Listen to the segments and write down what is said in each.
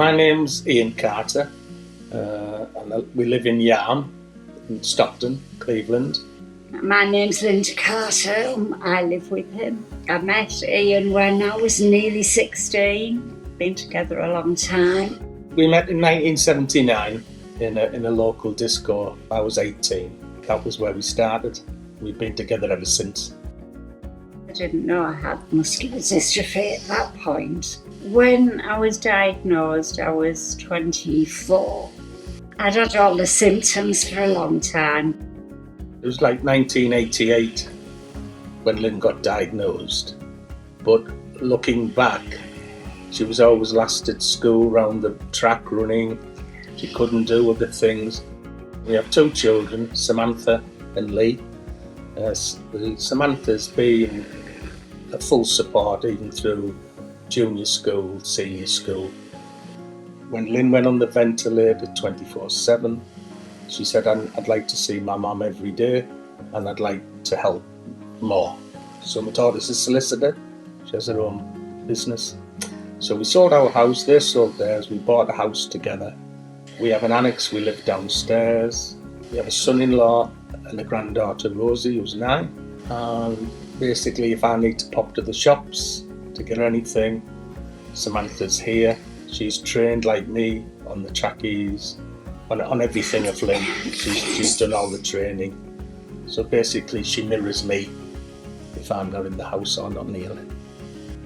My name's Ian Carter, and we live in Yarm, in Stockton, Cleveland. My name's Lynda Carter, I live with him. I met Ian when I was nearly 16, been together a long time. We met in 1979 in a local disco. I was 18, that was where we started. We've been together ever since. I didn't know I had muscular dystrophy at that point. When I was diagnosed, I was 24. I'd had all the symptoms for a long time. It was like 1988 when Lynn got diagnosed. But looking back, she was always last at school, round the track running. She couldn't do other things. We have two children, Samantha and Lee. Samantha's been a full support even through junior school, senior school. When Lynn went on the ventilator 24/7, she said, I'd like to see my mum every day and I'd like to help more. So my daughter's a solicitor, she has her own business. So we sold our house, they sold theirs, we bought a house together. We have an annex, we live downstairs. We have a son-in-law and a granddaughter, Rosie, who's 9. And basically if I need to pop to the shops to get anything, Samantha's here. She's trained like me on the trackies, on everything of Lynn. She's done all the training. So basically she mirrors me if I'm not in the house or not near Lynn.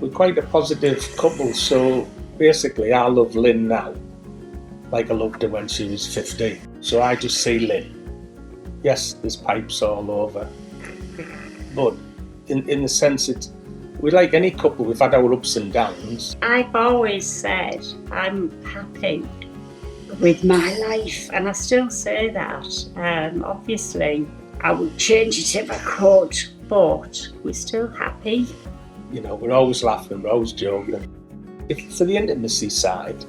We're quite a positive couple, so basically I love Lynn now like I loved her when she was 15. So I just see Lynn. Yes, there's pipes all over, but in the sense we're like any couple, we've had our ups and downs. I've always said I'm happy with my life, and I still say that. Obviously, I would change it if I could, but we're still happy. You know, we're always laughing, we're always joking. For the intimacy side,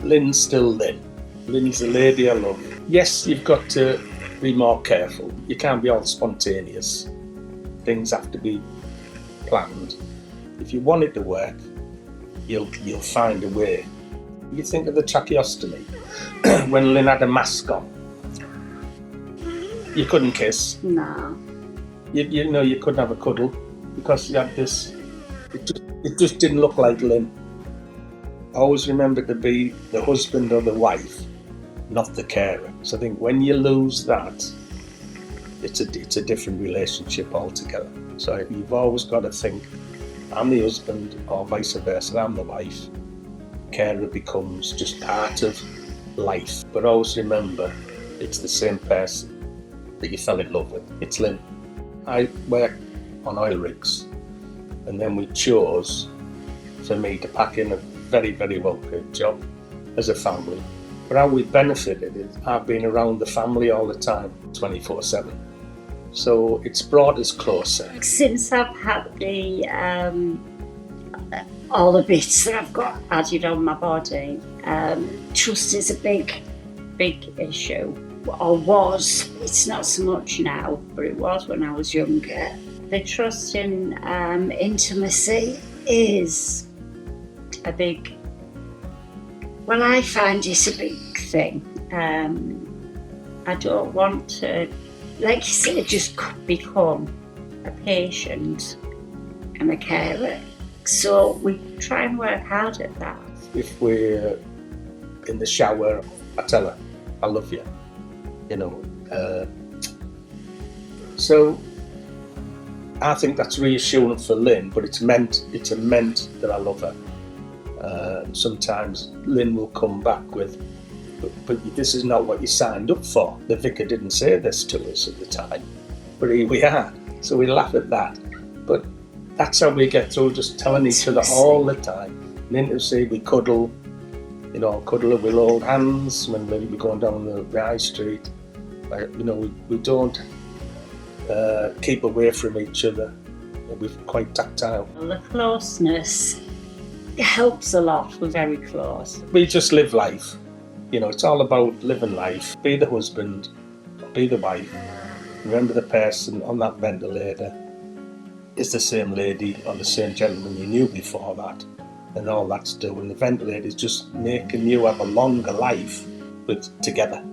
Lynn's still Lynn. Lynn's the lady I love. Yes, you've got to be more careful. You can't be all spontaneous. Things have to be planned. If you want it to work, you'll find a way. You think of the tracheostomy when Lynn had a mask on. You couldn't kiss. No. You know, you couldn't have a cuddle because you had this. It just didn't look like Lynn. Always remember to be the husband or the wife, not the carer. So I think when you lose that, it's a different relationship altogether. So you've always got to think, I'm the husband or vice versa, I'm the wife. Carer becomes just part of life. But always remember, it's the same person that you fell in love with. It's Lynn. I work on oil rigs, and then we chose for me to pack in a very, very well-paid job as a family. But how we benefited is I've been around the family all the time, 24/7. So it's brought us closer. Since I've had all the bits that I've got added on my body, trust is a big issue, or was. It's not so much now, but it was when I was younger. The trust in intimacy is a big, well, I find it a big thing. I don't want to, like you say, just become a patient and a carer. So we try and work hard at that. If we're in the shower, I tell her, I love you, you know. So I think that's reassuring for Lynn, but it's meant that I love her. Sometimes Lynn will come back with, but this is not what you signed up for. The vicar didn't say this to us at the time, but here we are. So we laugh at that. But that's how we get through, just telling each other all the time. Lynn will say we cuddle, you know, cuddle with old hands when we're going down the high street. You know, we don't keep away from each other. We're quite tactile. The closeness helps a lot. We're very close. We just live life. You know, it's all about living life. Be the husband, be the wife. Remember the person on that ventilator is the same lady or the same gentleman you knew before that. and all that's doing. The ventilator is just making you have a longer life with together.